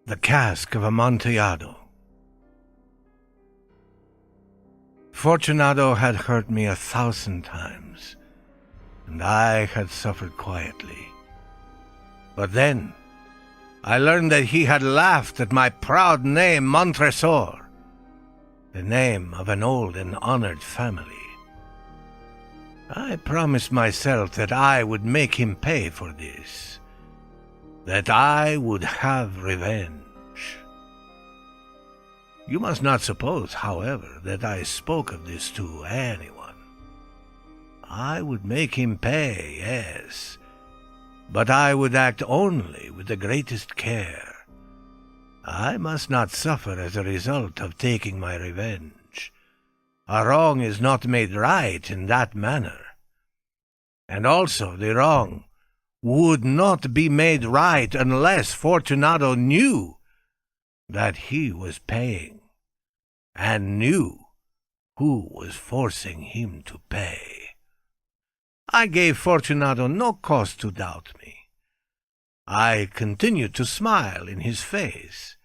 The Cask of Amontillado. Fortunato had hurt me 1,000 times, and I had suffered quietly. But then I learned that he had laughed at my proud name, Montresor, the name of an old and honored family. I promised myself that I would make him pay for this, that I would have revenge. You must not suppose, however, that I spoke of this to anyone. I would make him pay, yes, but I would act only with the greatest care. I must not suffer as a result of taking my revenge. A wrong is not made right in that manner. And also the wrong would not be made right unless Fortunato knew that he was paying, and knew who was forcing him to pay. I gave Fortunato no cause to doubt me. I continued to smile in his face,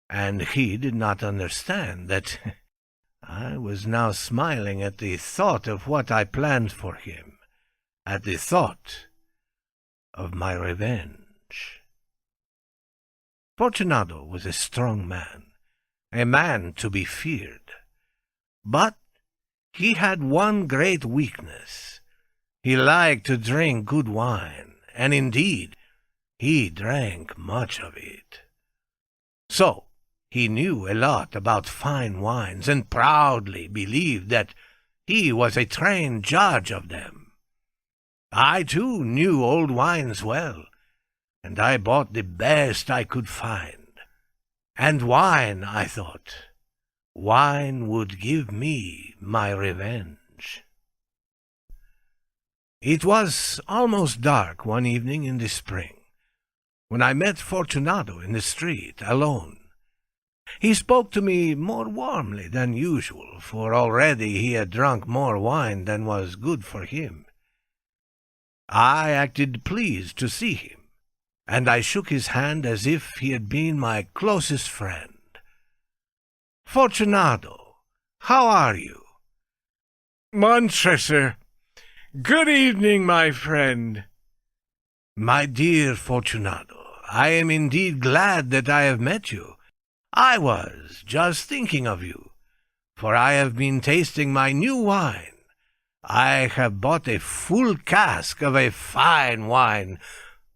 and he did not understand that I was now smiling at the thought of what I planned for him, at the thought of my revenge. Fortunato was a strong man, a man to be feared. But he had one great weakness. He liked to drink good wine, and indeed he drank much of it. So he knew a lot about fine wines, and proudly believed that he was a trained judge of them. I, too, knew old wines well, and I bought the best I could find. And wine, I thought, wine would give me my revenge. It was almost dark one evening in the spring, when I met Fortunato in the street, alone. He spoke to me more warmly than usual, for already he had drunk more wine than was good for him. I acted pleased to see him, and I shook his hand as if he had been my closest friend. "Fortunato, how are you?" "Montresor, good evening, my friend." "My dear Fortunato, I am indeed glad that I have met you. I was just thinking of you, for I have been tasting my new wine. I have bought a full cask of a fine wine,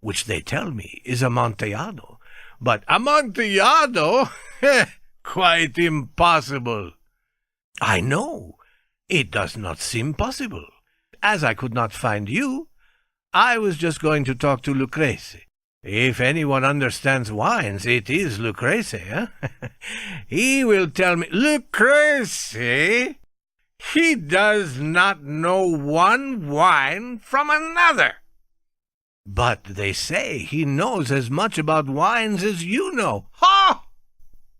which they tell me is Amontillado. But Amontillado? Quite impossible." "I know. It does not seem possible. As I could not find you, I was just going to talk to Lucrece. If anyone understands wines, it is Lucrece, eh? He will tell me—" "Lucrece? He does not know one wine from another." "But they say he knows as much about wines as you know." "Ha!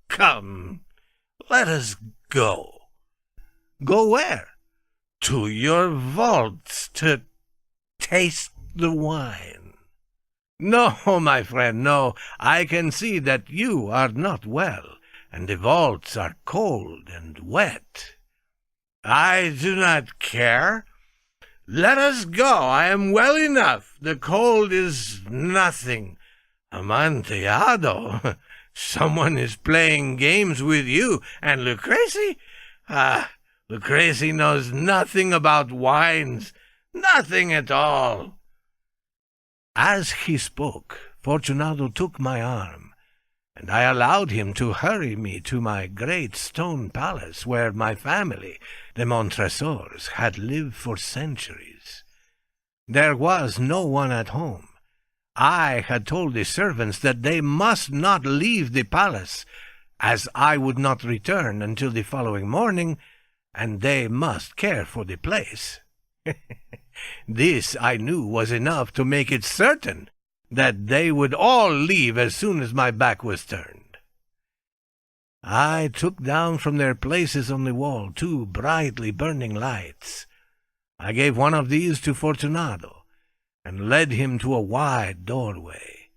Come, let us go." "Go where?" "To your vaults to taste the wine." "No, my friend, no. I can see that you are not well, and the vaults are cold and wet." "I do not care. Let us go. I am well enough. The cold is nothing." "Amontillado? Someone is playing games with you. And Lucrece? Lucrece knows nothing about wines. Nothing at all." As he spoke, Fortunato took my arm, and I allowed him to hurry me to my great stone palace where my family, the Montresors, had lived for centuries. There was no one at home. I had told the servants that they must not leave the palace, as I would not return until the following morning, and they must care for the place. This, I knew, was enough to make it certain that they would all leave as soon as my back was turned. I took down from their places on the wall 2 brightly burning lights. I gave one of these to Fortunato, and led him to a wide doorway.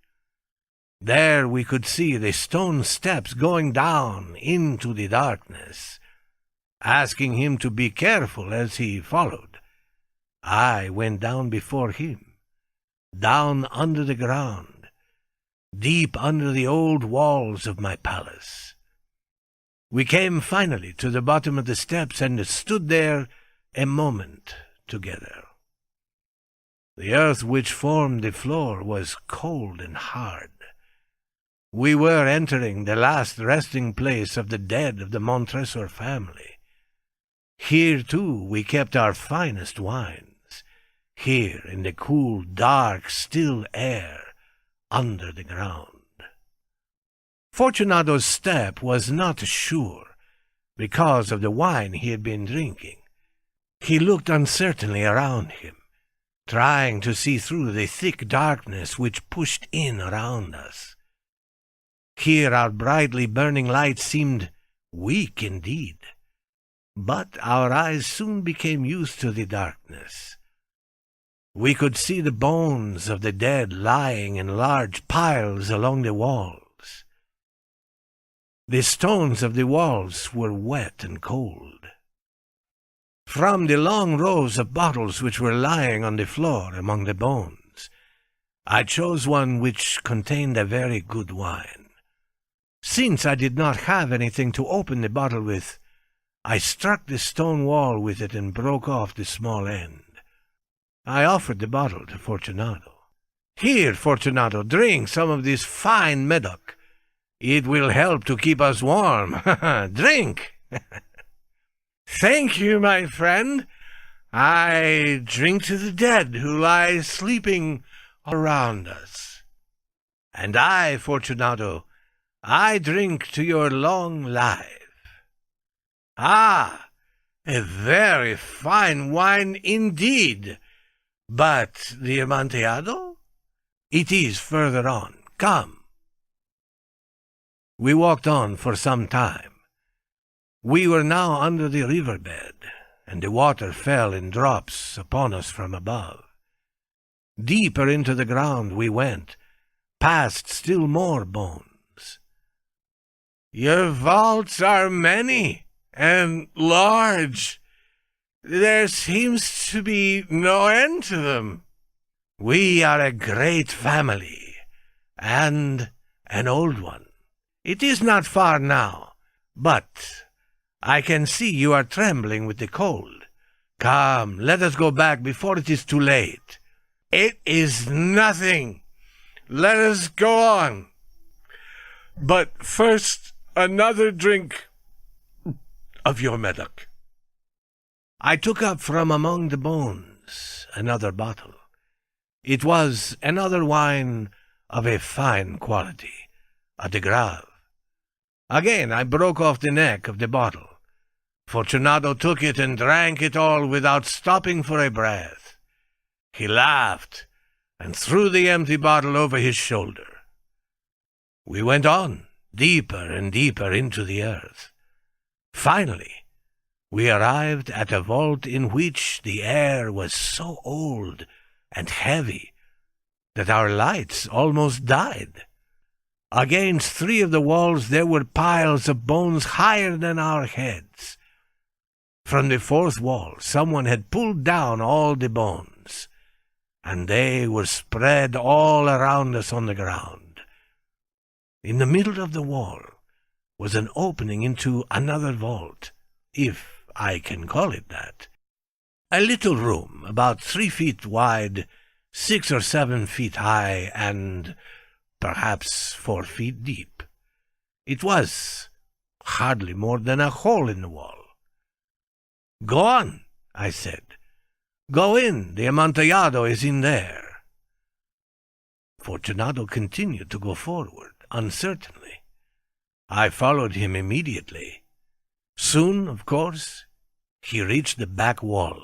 There we could see the stone steps going down into the darkness, asking him to be careful as he followed. I went down before him, down under the ground, deep under the old walls of my palace. We came finally to the bottom of the steps and stood there a moment together. The earth which formed the floor was cold and hard. We were entering the last resting place of the dead of the Montresor family. Here, too, we kept our finest wines, here in the cool, dark, still air under the ground. Fortunato's step was not sure because of the wine he had been drinking. He looked uncertainly around him, trying to see through the thick darkness which pushed in around us. Here our brightly burning light seemed weak indeed, but our eyes soon became used to the darkness. We could see the bones of the dead lying in large piles along the walls. The stones of the walls were wet and cold. From the long rows of bottles which were lying on the floor among the bones, I chose one which contained a very good wine. Since I did not have anything to open the bottle with, I struck the stone wall with it and broke off the small end. I offered the bottle to Fortunato. "Here, Fortunato, drink some of this fine Medoc. It will help to keep us warm. Drink!" "Thank you, my friend. I drink to the dead who lie sleeping around us." "And I, Fortunato, I drink to your long life." "Ah, a very fine wine indeed. But the Amontillado? It is further on. Come." We walked on for some time. We were now under the riverbed, and the water fell in drops upon us from above. Deeper into the ground we went, past still more bones. "Your vaults are many and large. There seems to be no end to them." "We are a great family, and an old one. It is not far now, but I can see you are trembling with the cold. Come, let us go back before it is too late." "It is nothing. Let us go on. But first, another drink of your Medoc." I took up from among the bones another bottle. It was another wine of a fine quality, a de Grave. Again I broke off the neck of the bottle. Fortunato took it and drank it all without stopping for a breath. He laughed and threw the empty bottle over his shoulder. We went on, deeper and deeper into the earth. Finally, we arrived at a vault in which the air was so old and heavy that our lights almost died. Against three of the walls there were piles of bones higher than our heads. From the fourth wall someone had pulled down all the bones, and they were spread all around us on the ground. In the middle of the wall was an opening into another vault, if I can call it that. A little room, about 3 feet wide, 6 or 7 feet high, and perhaps 4 feet deep. It was hardly more than a hole in the wall. "Go on," I said. "Go in, the Amontillado is in there." Fortunato continued to go forward, uncertainly. I followed him immediately. Soon, of course, he reached the back wall.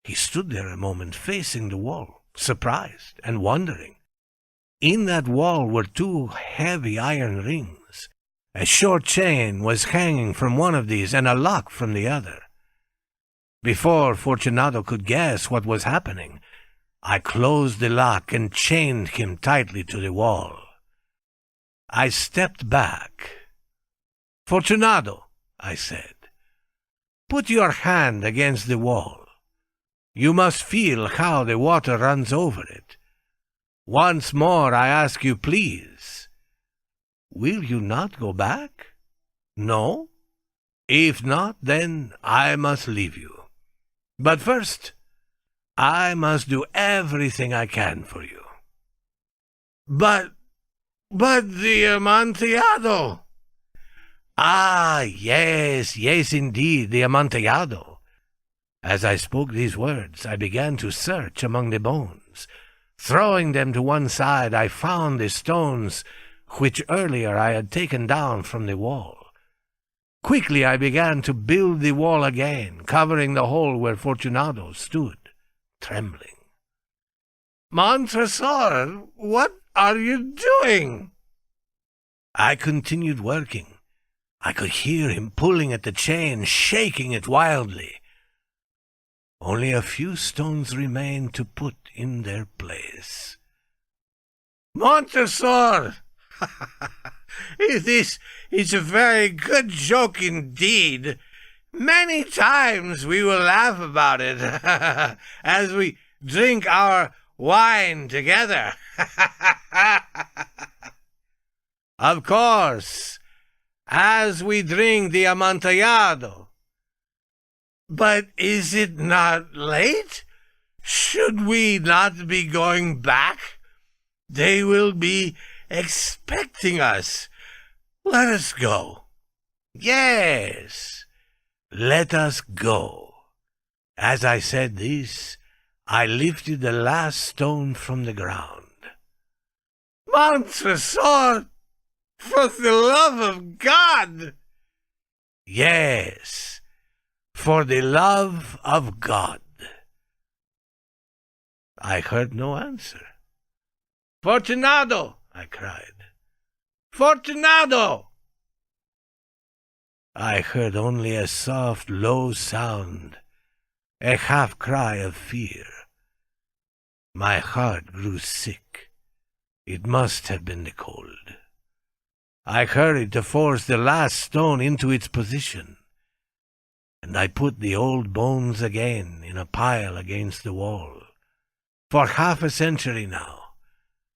He stood there a moment facing the wall, surprised and wondering. In that wall were 2 heavy iron rings. A short chain was hanging from one of these and a lock from the other. Before Fortunato could guess what was happening, I closed the lock and chained him tightly to the wall. I stepped back. "Fortunado," I said, "put your hand against the wall. You must feel how the water runs over it. Once more I ask you, please. Will you not go back? No? If not, then I must leave you. But first, I must do everything I can for you." But the Amontillado." "Ah, yes, indeed, the Amontillado." As I spoke these words, I began to search among the bones. Throwing them to one side, I found the stones which earlier I had taken down from the wall. Quickly I began to build the wall again, covering the hole where Fortunado stood, trembling. "Montresor, what are you doing?" I continued working. I could hear him pulling at the chain, shaking it wildly. Only a few stones remained to put in their place. "Montresor, this is a very good joke indeed. Many times we will laugh about it as we drink our wine together." "Of course, as we drink the Amontillado." "But is it not late? Should we not be going back? They will be expecting us. Let us go." "Yes, let us go." As I said this, I lifted the last stone from the ground. "Montresor, for the love of God!" "Yes, for the love of God." I heard no answer. "Fortunado!" I cried. "Fortunado!" I heard only a soft, low sound, a half-cry of fear. My heart grew sick. It must have been the cold. I hurried to force the last stone into its position, and I put the old bones again in a pile against the wall. For half a century now,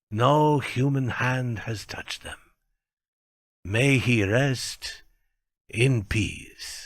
no human hand has touched them. May he rest in peace.